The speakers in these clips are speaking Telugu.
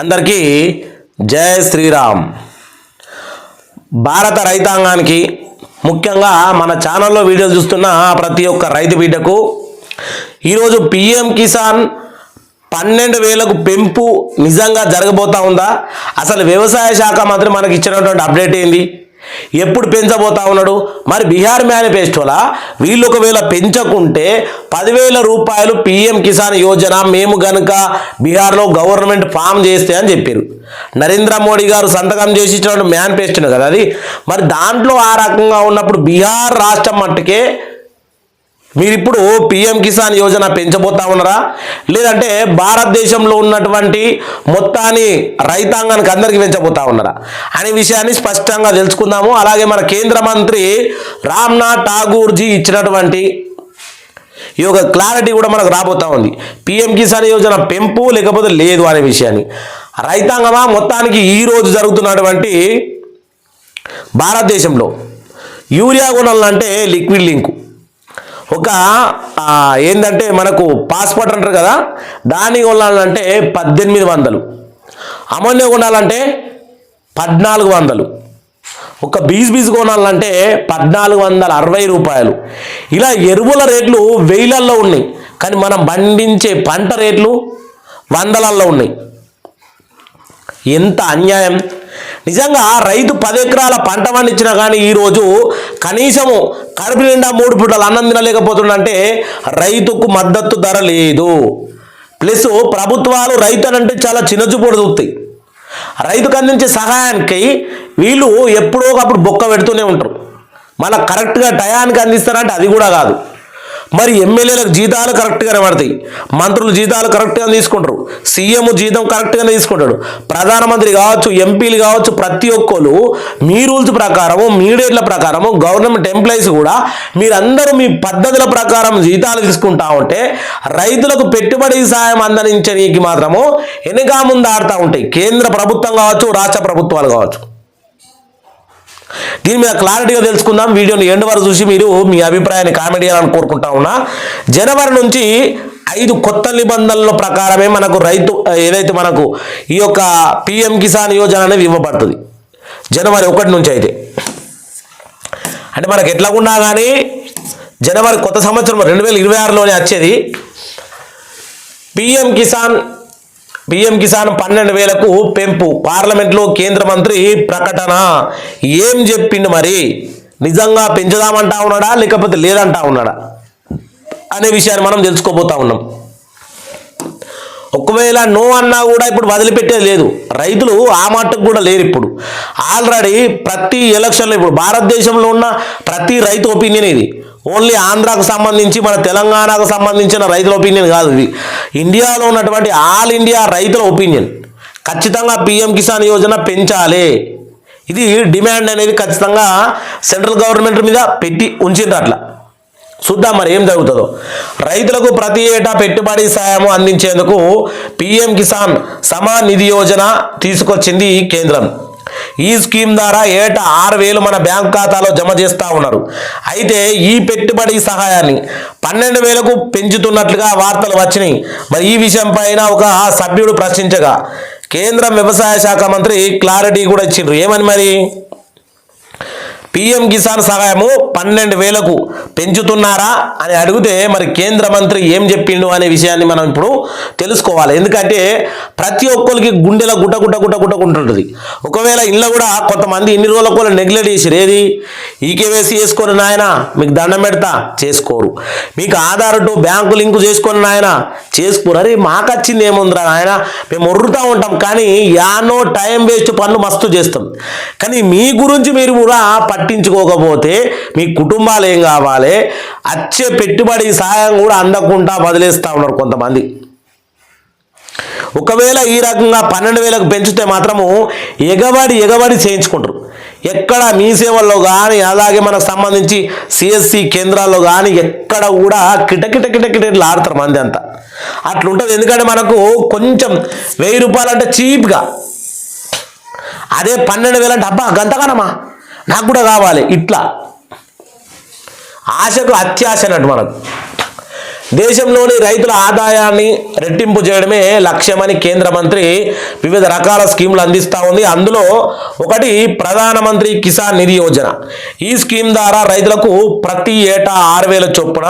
అందరికీ జై శ్రీరామ్. భారత రైతాంగానికి ముఖ్యంగా మన ఛానల్లో వీడియోలు చూస్తున్న ప్రతి ఒక్క రైతు బిడ్డకు ఈరోజు పిఎం కిసాన్ 12,000కు పెంపు నిజంగా జరగబోతా ఉందా? అసలు వ్యవసాయ శాఖ మంత్రి మనకి ఇచ్చినటువంటి అప్డేట్ ఏంది? ఎప్పుడు పెంచబోతా ఉన్నాడు? మరి బీహార్ మేనిఫెస్టోలా వీళ్ళు ఒకవేళ పెంచకుంటే 10,000 రూపాయలు పిఎం కిసాన్ యోజన మేము గనుక బీహార్లో గవర్నమెంట్ ఫామ్ చేస్తే అని చెప్పారు. నరేంద్ర మోడీ గారు సంతకం చేసి ఇచ్చినటువంటి మేనిఫెస్టో కదా అది. మరి దాంట్లో ఆ రకంగా ఉన్నప్పుడు బీహార్ రాష్ట్రం మట్టుకే మీరు ఇప్పుడు పిఎం కిసాన్ యోజన పెంచబోతా ఉన్నారా, లేదంటే భారతదేశంలో ఉన్నటువంటి మొత్తాన్ని రైతాంగానికి అందరికీ పెంచబోతా ఉన్నారా అనే విషయాన్ని స్పష్టంగా తెలుసుకుందాము. అలాగే మన కేంద్ర మంత్రి రామ్నాథ్ ఠాగూర్జీ ఇచ్చినటువంటి ఈ యొక్క క్లారిటీ కూడా మనకు రాబోతా ఉంది. పిఎం కిసాన్ యోజన పెంపు లేకపోతే లేదు అనే విషయాన్ని రైతాంగమా మొత్తానికి ఈరోజు జరుగుతున్నటువంటి భారతదేశంలో యూరియా కొనాలంటే లిక్విడ్ లింకు ఒక ఏంటంటే మనకు పాస్పోర్ట్ అంటారు కదా, దాన్ని కొనాలంటే 1,800, అమోనియా కొనాలంటే 1,400, ఒక బీజ్ కొనాలంటే 1,460 రూపాయలు. ఇలా ఎరువుల రేట్లు 1000ల్లో ఉన్నాయి, కానీ మనం పండించే పంట రేట్లు 100లలో ఉన్నాయి. ఎంత అన్యాయం! నిజంగా రైతు 10 ఎకరాల పంట పండించినా కానీ ఈరోజు కనీసము కడుపు నిండా 3 పూటలు అన్నం తినలేకపోతుందంటే రైతుకు మద్దతు ధర లేదు. ప్లస్ ప్రభుత్వాలు రైతు అంటే చాలా చిన్నచూపుడు చూస్తాయి. రైతుకు అందించే సహాయానికి వీళ్ళు ఎప్పుడో ఒకప్పుడు బొక్క పెడుతూనే ఉంటారు. మళ్ళీ కరెక్ట్గా టయానికి అందిస్తారంటే అది కూడా కాదు. మరి ఎమ్మెల్యేలకు జీతాలు కరెక్ట్గానే పడతాయి, మంత్రులు జీతాలు కరెక్ట్గా తీసుకుంటారు, సీఎం జీతం కరెక్ట్గానే తీసుకుంటాడు, ప్రధానమంత్రి కావచ్చు, ఎంపీలు కావచ్చు, ప్రతి ఒక్కరు మీ రూల్స్ ప్రకారము, మీ డేట్ల ప్రకారము, గవర్నమెంట్ ఎంప్లాయీస్ కూడా మీరందరూ మీ పద్ధతుల ప్రకారం జీతాలు తీసుకుంటా ఉంటే రైతులకు పెట్టుబడి సాయం అందించడానికి మాత్రము వెనుక ముందు ఆడుతూ ఉంటాయి కేంద్ర ప్రభుత్వం కావచ్చు, రాష్ట్ర ప్రభుత్వాలు కావచ్చు. దీని మీద క్లారిటీగా తెలుసుకుందాం. వీడియోని ఎండ్ వరకు చూసి మీరు మీ అభిప్రాయాన్ని కామెంట్ చేయాలని కోరుకుంటా ఉన్నా. జనవరి నుంచి 5 కొత్త నిబంధనల ప్రకారమే మనకు రైతు ఏదైతే మనకు ఈ యొక్క పిఎం కిసాన్ యోజన అనేది ఇవ్వబడుతుంది. జనవరి 1 నుంచి అయితే అంటే మనకు ఎట్లాగున్నా కానీ జనవరి కొత్త సంవత్సరం 2026లోనే వచ్చేది. పిఎం కిసాన్ 12,000కు పెంపు పార్లమెంట్లో కేంద్ర మంత్రి ప్రకటన. ఏం చెప్పిండు మరి? నిజంగా పెంచుదామంటా ఉన్నాడా లేకపోతే లేదంటా ఉన్నాడా అనే విషయాన్ని మనం తెలుసుకోబోతా ఉన్నాం. ఒకవేళ నో అన్నా కూడా ఇప్పుడు వదిలిపెట్టేది లేదు. రైతులు ఆ మాటకు కూడా లేరు. ఇప్పుడు ఆల్రెడీ ప్రతి ఎలక్షన్లో ఇప్పుడు భారతదేశంలో ఉన్న ప్రతి రైతు ఒపీనియన్ ఇది. ఓన్లీ ఆంధ్రాకు సంబంధించి మన తెలంగాణకు సంబంధించిన రైతుల ఒపీనియన్ కాదు ఇది. ఇండియాలో ఉన్నటువంటి ఆల్ ఇండియా రైతుల ఒపీనియన్. ఖచ్చితంగా పిఎం కిసాన్ యోజన పెంచాలి. ఇది డిమాండ్ అనేది ఖచ్చితంగా సెంట్రల్ గవర్నమెంట్ మీద పెట్టి ఉంచింది. అట్లా చూద్దాం మరి ఏం జరుగుతుందో. రైతులకు ప్రతి ఏటా పెట్టుబడి సాయం అందించేందుకు పిఎం కిసాన్ సమాన్ నిధి యోజన తీసుకొచ్చింది కేంద్రం. ఈ స్కీమ్ ద్వారా ఏటా 6,000 మన బ్యాంక్ ఖాతాలో జమ చేస్తూ ఉన్నారు. అయితే ఈ పెట్టుబడి సహాయాన్ని 12,000కు పెంచుతున్నట్లుగా వార్తలు వచ్చినాయి. మరి ఈ విషయం పైన ఒక సభ్యుడు ప్రశ్నించగా కేంద్ర వ్యవసాయ శాఖ మంత్రి క్లారిటీ కూడా ఇచ్చిండ్రు. ఏమని మరి? పిఎం కిసాన్ సహాయము 12,000కు పెంచుతున్నారా అని అడిగితే మరి కేంద్ర మంత్రి ఏం చెప్పిండు అనే విషయాన్ని మనం ఇప్పుడు తెలుసుకోవాలి. ఎందుకంటే ప్రతి ఒక్కరికి గుండెల గుట్ట ఉంటుంది. ఒకవేళ ఇళ్ళ కూడా కొంతమంది ఇన్ని రోజులకు కూడా నెగ్లెక్ట్ చేసిరు. ఏది? ఈకేవైసీ చేసుకొని నాయన మీకు దండం పెడతా చేసుకోరు, మీకు ఆధార్ టు బ్యాంకు లింకు చేసుకొని నాయన చేసుకోరు. అరే మాకు వచ్చింది ఏముందిరా నాయన, మేము ఒర్రుతూ ఉంటాం కానీ యానో టైం వేస్ట్ పనులు మస్తు చేస్తాం. కానీ మీ గురించి మీరు కూడా పట్టించుకోకపోతే మీ కుటుంబాలు ఏం కావాలి? వచ్చే పెట్టుబడి సాయం కూడా అందకుండా వదిలేస్తూ ఉన్నారు కొంతమంది. ఒకవేళ ఈ రకంగా 12,000కు పెంచితే మాత్రము ఎగబడి చేయించుకుంటారు. ఎక్కడ మీ సేవల్లో కానీ అలాగే మనకు సంబంధించి సిఎస్సి కేంద్రాల్లో కానీ ఎక్కడ కూడా కిటకిటలు ఆడతారు మంది అంతా. అట్లుంటుంది. ఎందుకంటే మనకు కొంచెం 1,000 రూపాయలు అంటే చీప్గా, అదే 12,000 అంటే అబ్బా గంతగానమ్మా నాకు కూడా కావాలి. ఇట్లా ఆశకు అత్యాశ అన్నట్టు మనకు. దేశంలోని రైతుల ఆదాయాన్ని రెట్టింపు చేయడమే లక్ష్యమని కేంద్ర మంత్రి వివిధ రకాల స్కీములు అందిస్తూ ఉంది. అందులో ఒకటి ప్రధానమంత్రి కిసాన్ నిధి యోజన. ఈ స్కీమ్ ద్వారా రైతులకు ప్రతి ఏటా 6,000 చొప్పున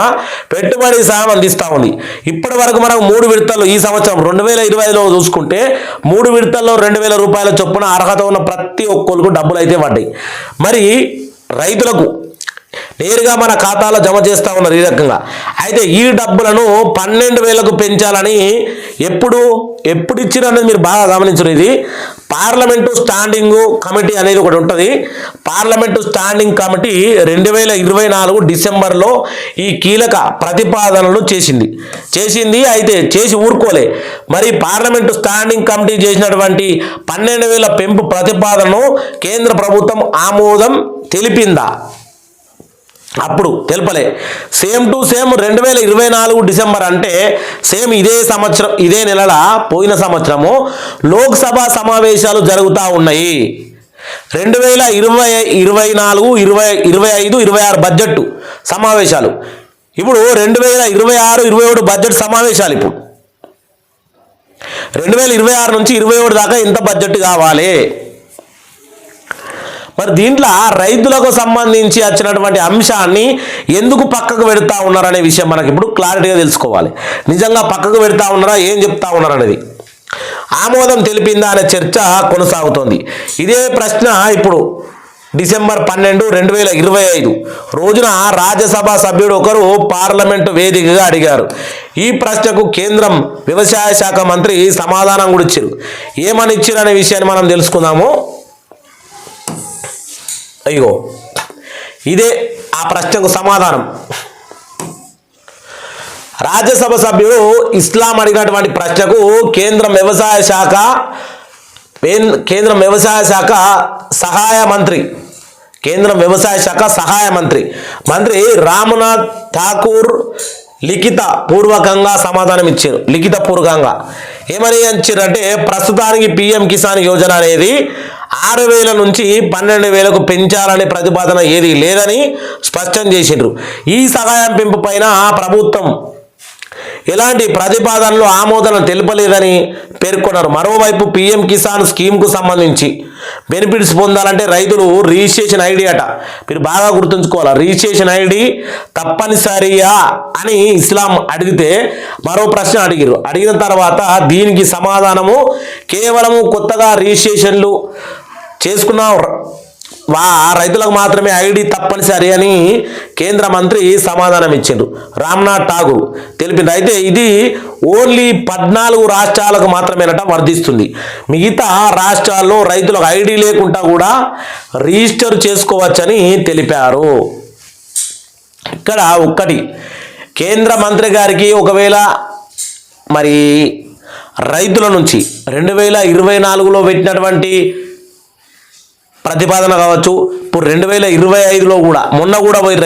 పెట్టుబడి సాయం అందిస్తూ ఉంది. ఇప్పటి వరకు మనం 3 విడతల్లో ఈ సంవత్సరం 2025లో చూసుకుంటే 3 విడతల్లో 2,000 రూపాయల చొప్పున అర్హత ఉన్న ప్రతి ఒక్కరికి డబ్బులు అయితే పడ్డాయి. మరి రైతులకు నేరుగా మన ఖాతాలో జమ చేస్తూ ఉన్నారు ఈ రకంగా. అయితే ఈ డబ్బులను 12,000కు పెంచాలని ఎప్పుడు ఇచ్చిరనేది మీరు బాగా గమనించరు. ఇది పార్లమెంటు స్టాండింగ్ కమిటీ అనేది ఒకటి ఉంటుంది. పార్లమెంటు స్టాండింగ్ కమిటీ 2024 డిసెంబర్లో ఈ కీలక ప్రతిపాదనలు చేసింది. అయితే చేసి ఊరుకోలే. మరి పార్లమెంటు స్టాండింగ్ కమిటీ చేసినటువంటి 12,000 పెంపు ప్రతిపాదనను కేంద్ర ప్రభుత్వం ఆమోదం తెలిపిందా? అప్పుడు తెలపలే. సేమ్ టు సేమ్ 2024 డిసెంబర్ అంటే సేమ్ ఇదే నెలల పోయిన సంవత్సరము లోక్సభ సమావేశాలు జరుగుతూ ఉన్నాయి. 2024, 25, 26 బడ్జెట్ సమావేశాలు. ఇప్పుడు 2026, 27 బడ్జెట్ సమావేశాలు. ఇప్పుడు 2026 నుంచి 27 దాకా ఎంత బడ్జెట్ కావాలి? మరి దీంట్లో రైతులకు సంబంధించి వచ్చినటువంటి అంశాన్ని ఎందుకు పక్కకు పెడతా ఉన్నారనే విషయం మనకి ఇప్పుడు క్లారిటీగా తెలుసుకోవాలి. నిజంగా పక్కకు పెడతా ఉన్నారా, ఏం చెప్తా ఉన్నారు అనేది. ఆమోదం తెలిపిందా అనే చర్చ కొనసాగుతోంది. ఇదే ప్రశ్న ఇప్పుడు డిసెంబర్ 12, 2025 రోజున రాజ్యసభ సభ్యుడు ఒకరు పార్లమెంటు వేదికగా అడిగారు. ఈ ప్రశ్నకు కేంద్రం వ్యవసాయ శాఖ మంత్రి సమాధానం కూడా ఇచ్చారు. ఏమని ఇచ్చారు అనే విషయాన్ని మనం తెలుసుకుందాము. అయ్యో, ఇదే ఆ ప్రశ్నకు సమాధానం. రాజ్యసభ సభ్యుడు ఇస్లాం అడిగినటువంటి ప్రశ్నకు కేంద్ర వ్యవసాయ సహాయ మంత్రి రామ్నాథ్ ఠాకూర్ లిఖితపూర్వకంగా సమాధానం ఇచ్చారు. లిఖితపూర్వకంగా ఏమని ఇచ్చారంటే ప్రస్తుతానికి పిఎం కిసాన్ యోజన అనేది 6,000 నుంచి 12,000కు పెంచాలనే ప్రతిపాదన ఏది లేదని స్పష్టం చేసిండ్రు. ఈ సహాయం పెంపు పైన ప్రభుత్వం ఎలాంటి ప్రతిపాదనలు ఆమోదం తెలపలేదని పేర్కొన్నారు. మరోవైపు పిఎం కిసాన్ స్కీమ్కు సంబంధించి బెనిఫిట్స్ పొందాలంటే రైతులు రిజిస్ట్రేషన్ ఐడి అట. మీరు బాగా గుర్తుంచుకోవాలి, రిజిస్ట్రేషన్ ఐడి తప్పనిసరియా అని ఇస్లాం అడిగితే మరో ప్రశ్న అడిగిన తర్వాత దీనికి సమాధానము కేవలము కొత్తగా రిజిస్ట్రేషన్లు చేసుకున్న రైతులకు మాత్రమే ఐడి తప్పనిసరి అని కేంద్ర మంత్రి సమాధానం ఇచ్చారు. రామ్నాథ్ ఠాకూర్ తెలిపింది. అయితే ఇది ఓన్లీ 14 రాష్ట్రాలకు మాత్రమేనట వర్తిస్తుంది. మిగతా రాష్ట్రాల్లో రైతులకు ఐడి లేకుండా కూడా రిజిస్టర్ చేసుకోవచ్చని తెలిపారు. ఇక్కడ ఒక్కటి కేంద్ర మంత్రి గారికి ఒకవేళ మరి రైతుల నుంచి 2024లో పెట్టినటువంటి ప్రతిపాదన కావచ్చు, ఇప్పుడు 2025లో కూడా మొన్న కూడా పోయి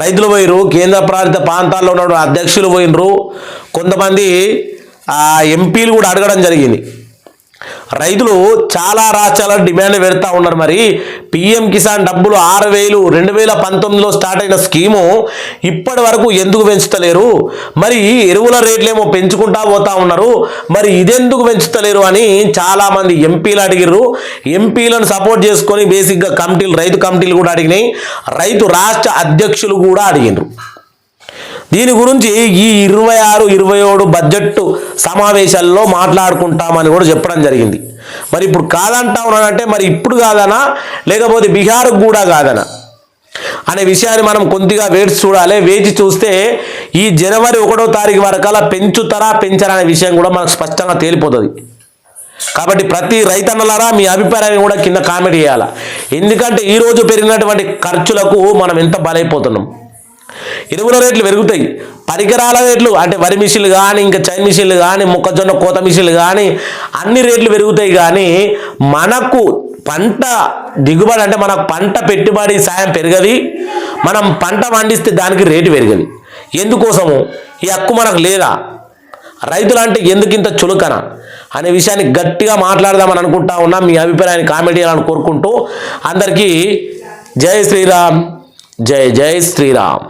రైతులు పోయిరు. కేంద్ర పాలిత ప్రాంతాల్లో ఉన్న అధ్యక్షులు పోయినరు. కొంతమంది ఎంపీలు కూడా అడగడం జరిగింది. రైతులు చాలా రాష్ట్రాల డిమాండ్ పెడతా ఉన్నారు. మరి పిఎం కిసాన్ డబ్బులు 6,000 2019లో స్టార్ట్ అయిన స్కీము ఇప్పటి వరకు ఎందుకు పెంచుతలేరు? మరి ఎరువుల రేట్లేమో పెంచుకుంటా పోతా ఉన్నారు, మరి ఇదెందుకు పెంచుతలేరు అని చాలామంది ఎంపీలు అడిగిర్రు. ఎంపీలను సపోర్ట్ చేసుకొని బేసిక్గా రైతు కమిటీలు కూడా అడిగినాయి. రైతు రాష్ట్ర అధ్యక్షులు కూడా అడిగినారు. దీని గురించి ఈ 26, 27 బడ్జెట్ సమావేశాల్లో మాట్లాడుకుంటామని కూడా చెప్పడం జరిగింది. మరి ఇప్పుడు కాదంటా ఉన్నానంటే మరి ఇప్పుడు కాదనా లేకపోతే బీహార్కు కూడా కాదనా అనే విషయాన్ని మనం కొద్దిగా వేచి చూస్తే ఈ జనవరి 1వ తారీఖు వరకల్లా పెంచరా అనే విషయం కూడా మనకు స్పష్టంగా తేలిపోతుంది. కాబట్టి ప్రతి రైతన్నలారా మీ అభిప్రాయాన్ని కూడా కింద కామెంట్ చేయాలి. ఎందుకంటే ఈరోజు పెరిగినటువంటి ఖర్చులకు మనం ఎంత బలైపోతున్నాం. ఎరువుల రేట్లు పెరుగుతాయి, పరికరాల రేట్లు అంటే వరి మిషన్లు కానీ ఇంకా చైన్ మిషన్లు కానీ మొక్కజొన్న కోత మిషన్లు కానీ అన్ని రేట్లు పెరుగుతాయి. కానీ మనకు పంట దిగుబడి అంటే మనకు పంట పెట్టుబడి సాయం పెరగది. మనం పంట పండిస్తే దానికి రేటు పెరగది. ఎందుకోసము? ఈ హక్కు మనకు లేదా? రైతులు అంటే ఎందుకు ఇంత చులకన అనే విషయాన్ని గట్టిగా మాట్లాడదామని అనుకుంటా ఉన్నా. మీ అభిప్రాయాన్ని కామెంట్ చేయాలని కోరుకుంటూ అందరికీ జై శ్రీరామ్, జై శ్రీరామ్.